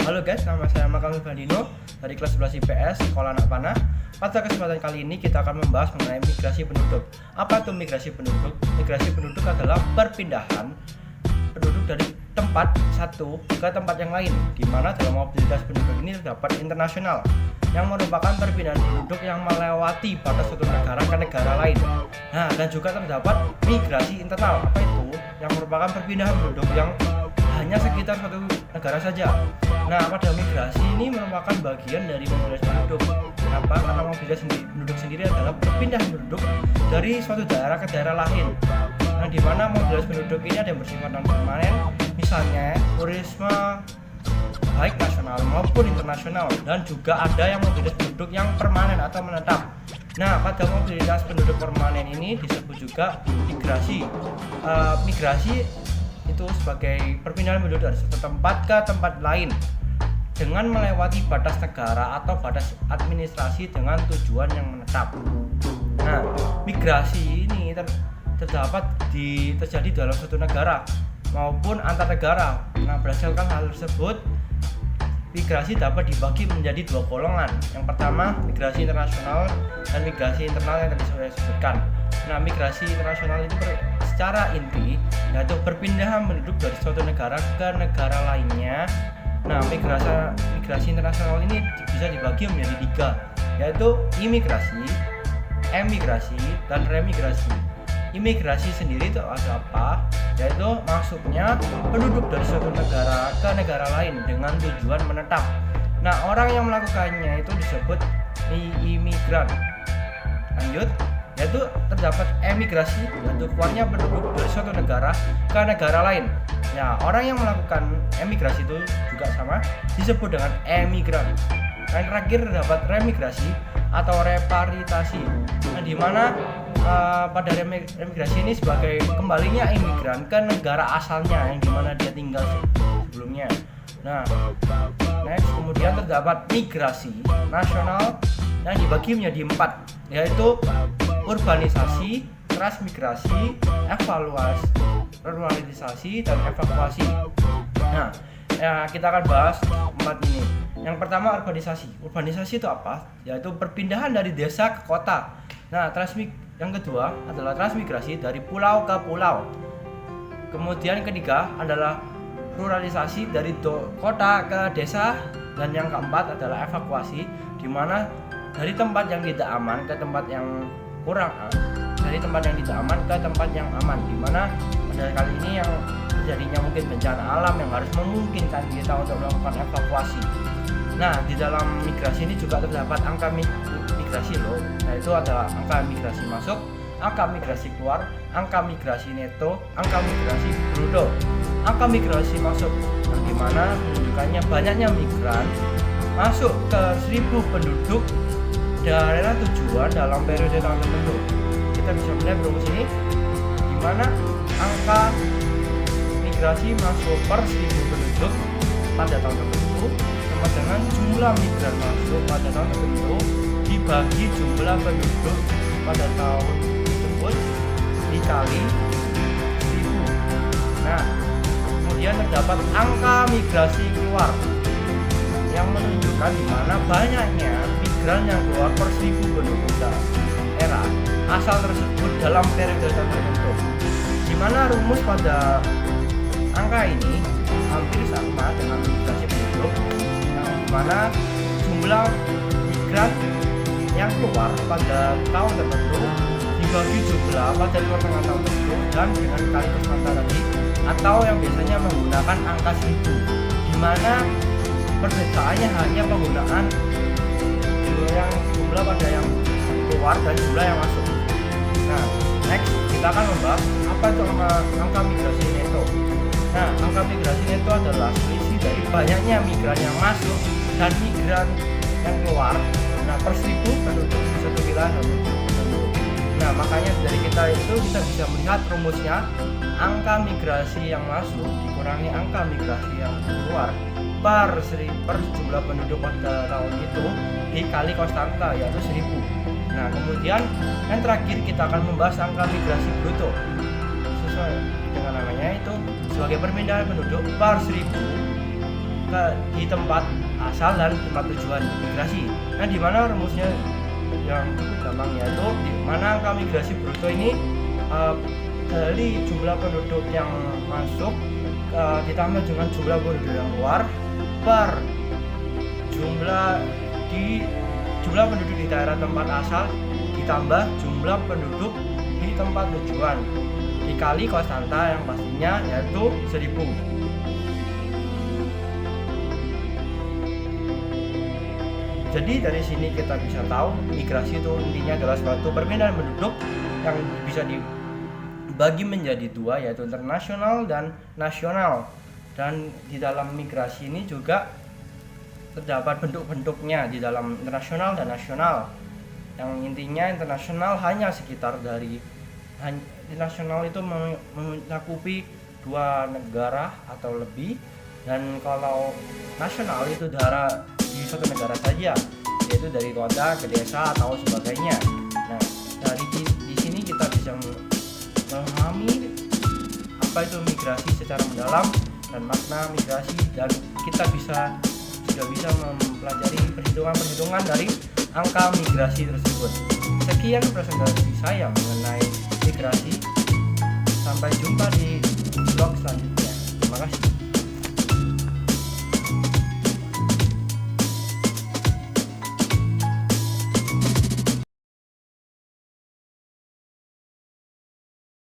Halo guys, nama saya Makam Bandino dari kelas 11 IPS Sekolah Anak Panah. Pada kesempatan kali ini kita akan membahas mengenai migrasi penduduk. Apa itu migrasi penduduk? Migrasi penduduk adalah perpindahan penduduk dari tempat satu ke tempat yang lain, di mana dalam mobilitas penduduk ini terdapat internasional, yang merupakan perpindahan penduduk yang melewati batas suatu negara ke negara lain. Nah, dan juga terdapat migrasi internal. Apa itu? Yang merupakan perpindahan penduduk yang hanya sekitar suatu negara saja. Nah, pada migrasi ini merupakan bagian dari mobilitas penduduk. Kenapa? Karena mobilitas penduduk sendiri adalah perpindahan penduduk dari suatu daerah ke daerah lain. Nah, di mana mobilitas penduduk ini ada yang bersifat non permanen, misalnya turisme baik nasional maupun internasional, dan juga ada yang mobilitas penduduk yang permanen atau menetap. Nah, pada mobilitas penduduk permanen ini disebut juga migrasi. Migrasi itu sebagai perpindahan penduduk dari satu tempat ke tempat lain dengan melewati batas negara atau batas administrasi dengan tujuan yang menetap. Nah, migrasi ini terjadi dalam suatu negara maupun antar negara. Nah, berdasarkan hal tersebut, migrasi dapat dibagi menjadi dua golongan. Yang pertama, migrasi internasional dan migrasi internal yang tadi saya sebutkan. Nah, migrasi internasional itu secara inti yaitu perpindahan penduduk dari suatu negara ke negara lainnya. Nah, migrasi internasional ini bisa dibagi menjadi tiga, yaitu imigrasi, emigrasi, dan remigrasi. Imigrasi sendiri itu ada apa? Yaitu masuknya penduduk dari suatu negara ke negara lain dengan tujuan menetap. Nah, orang yang melakukannya itu disebut imigran. Lanjut, yaitu terdapat emigrasi, yaitu keluarnya penduduk dari suatu negara ke negara lain. Ya, orang yang melakukan emigrasi itu juga sama, disebut dengan emigran. Dan terakhir terdapat remigrasi atau repatriasi. Nah, di mana pada remigrasi ini sebagai kembalinya imigran ke negara asalnya yang dimana dia tinggal sebelumnya. Nah, next kemudian terdapat migrasi nasional yang dibagi menjadi 4, yaitu urbanisasi, transmigrasi, evaluasi, ruralisasi, dan evakuasi. Nah, kita akan bahas 4 ini. Yang pertama, urbanisasi. Urbanisasi itu apa? Yaitu perpindahan dari desa ke kota. Nah, yang kedua adalah transmigrasi dari pulau ke pulau. Kemudian ketiga adalah ruralisasi dari kota ke desa, dan yang keempat adalah evakuasi, di mana dari tempat yang tidak aman ke tempat yang dari tempat yang tidak aman ke tempat yang aman, di mana pada kali ini yang terjadinya mungkin bencana alam yang harus memungkinkan kita untuk melakukan evakuasi. Nah, di dalam migrasi ini juga terdapat angka migrasi loh, yaitu adalah angka migrasi masuk, angka migrasi keluar, angka migrasi neto, angka migrasi bruto. Angka migrasi masuk, di mana menunjukkannya banyaknya migran masuk ke 1000 penduduk daerah tujuan dalam periode tahun tertentu. Kita bisa melihat rumus ini, di mana angka migrasi masuk per 1000 penduduk pada tahun tertentu sama dengan jumlah migran masuk pada tahun tertentu dibagi jumlah penduduk pada tahun tersebut dikali 1000. Nah, kemudian terdapat angka migrasi keluar yang menunjukkan di mana banyaknya migran yang keluar per 1000 penduduk daerah asal tersebut dalam periode tertentu. Di mana rumus pada angka ini hampir sama dengan migrasi penduduk, yang dimana jumlah migran yang keluar pada tahun tertentu dibagi jumlah pada pertengahan tahun tertentu dan dengan kali konstanta tadi, atau yang biasanya menggunakan angka 1000, di mana perbedaannya hanya penggunaan jumlah pada yang keluar dan jumlah yang masuk. Nah, next kita akan membahas apa itu angka migrasi neto. Nah, angka migrasi neto adalah selisih dari banyaknya migran yang masuk dan migran yang keluar. Nah, per 1000 penduduk satu wilayah tertentu. Nah, makanya dari kita bisa melihat rumusnya, angka migrasi yang masuk dikurangi angka migrasi yang keluar per jumlah penduduk pada tahun itu dikali konstanta, yaitu 1000. Nah, kemudian yang terakhir kita akan membahas angka migrasi bruto. Sesuai dengan namanya, itu sebagai perpindahan penduduk per 1000 di tempat asal dan tempat tujuan migrasi. Nah, di mana rumusnya yang cukup gampang, yaitu di mana angka migrasi bruto ini dari jumlah penduduk yang masuk ditambah dengan jumlah penduduk yang keluar per jumlah penduduk di daerah tempat asal ditambah jumlah penduduk di tempat tujuan dikali konstanta yang pastinya yaitu 1000. Jadi dari sini kita bisa tahu migrasi itu intinya adalah suatu perpindahan penduduk yang bisa dibagi menjadi dua, yaitu internasional dan nasional. Dan di dalam migrasi ini juga terdapat bentuk-bentuknya di dalam internasional dan nasional. Yang intinya internasional hanya sekitar internasional itu mencakupi 2 negara atau lebih, dan kalau nasional itu di suatu negara saja, yaitu dari kota ke desa atau sebagainya. Nah, dari di sini kita bisa memahami apa itu migrasi secara mendalam dan makna migrasi, dan kita sudah bisa mempelajari perhitungan dari angka migrasi tersebut. Sekian presentasi saya mengenai migrasi. Sampai jumpa di vlog selanjutnya. Terima kasih.